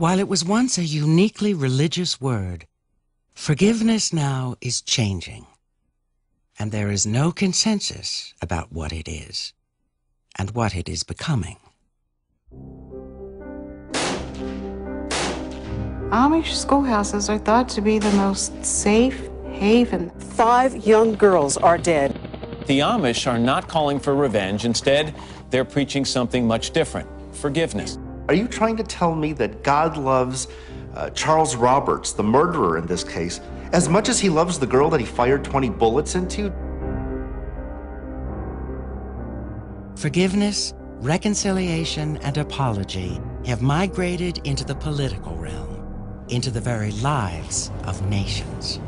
While it was once a uniquely religious word, forgiveness now is changing, and there is no consensus about what it is and what it is becoming. Amish schoolhouses are thought to be the most safe haven. 5 young girls are dead. The Amish are not calling for revenge. Instead, they're preaching something much different: forgiveness. Are you trying to tell me that God loves Charles Roberts, the murderer in this case, as much as he loves the girl that he fired 20 bullets into? Forgiveness, reconciliation, and apology have migrated into the political realm, into the very lives of nations.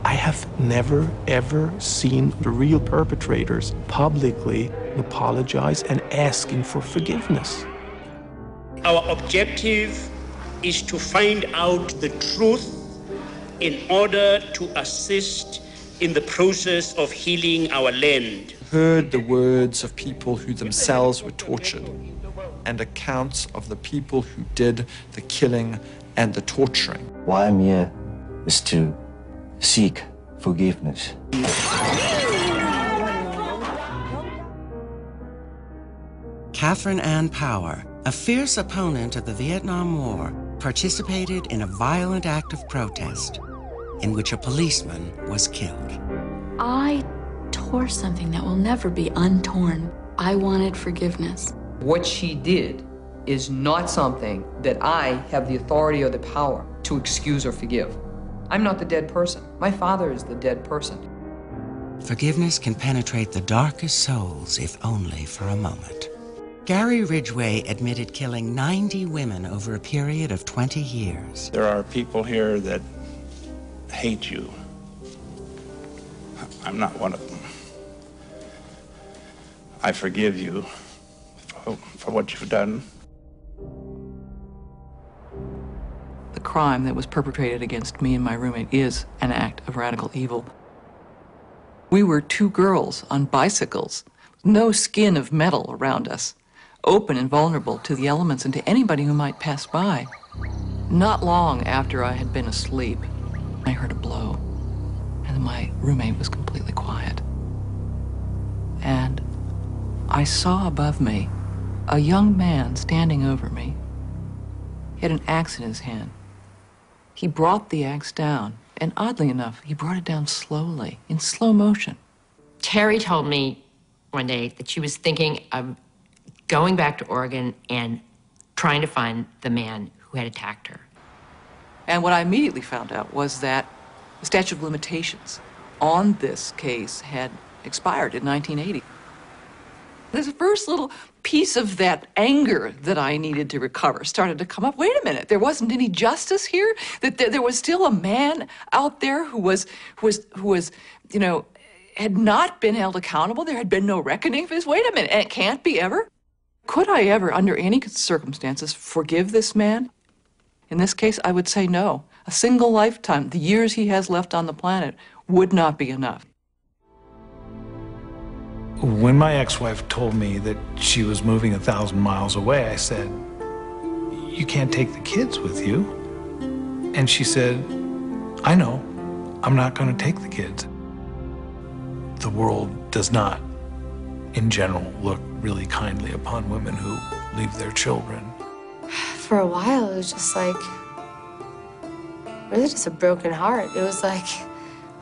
I have never, ever seen the real perpetrators publicly apologize and asking for forgiveness. Our objective is to find out the truth in order to assist in the process of healing our land. Heard the words of people who themselves were tortured and accounts of the people who did the killing and the torturing. Why I'm here is to seek forgiveness. Catherine Ann Power, a fierce opponent of the Vietnam War, participated in a violent act of protest in which a policeman was killed. I tore something that will never be untorn. I wanted forgiveness. What she did is not something that I have the authority or the power to excuse or forgive. I'm not the dead person. My father is the dead person. Forgiveness can penetrate the darkest souls, if only for a moment. Gary Ridgway admitted killing 90 women over a period of 20 years. There are people here that hate you. I'm not one of them. I forgive you for what you've done. The crime that was perpetrated against me and my roommate is an act of radical evil. We were 2 girls on bicycles, no skin of metal around us, open and vulnerable to the elements and to anybody who might pass by. Not long after I had been asleep, I heard a blow, and my roommate was completely quiet. And I saw above me a young man standing over me. He had an axe in his hand. He brought the axe down, and oddly enough, he brought it down slowly, in slow motion. Terry told me one day that she was thinking of going back to Oregon and trying to find the man who had attacked her. And what I immediately found out was that the statute of limitations on this case had expired in 1980. This first little piece of that anger that I needed to recover started to come up. Wait a minute, there wasn't any justice here? That there was still a man out there who was, you know, had not been held accountable? There had been no reckoning for this? Wait a minute, and it can't be ever? Could I ever, under any circumstances, forgive this man? In this case, I would say no. A single lifetime, the years he has left on the planet, would not be enough. When my ex-wife told me that she was moving 1,000 miles away, I said, "You can't take the kids with you." And she said, "I know, I'm not going to take the kids." The world does not, in general, look really kindly upon women who leave their children. For a while, it was just like, really just a broken heart. It was like,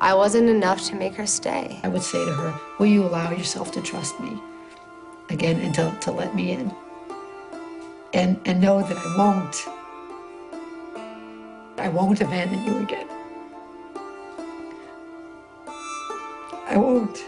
I wasn't enough to make her stay. I would say to her, will you allow yourself to trust me again and to let me in? And know that I won't. I won't abandon you again. I won't.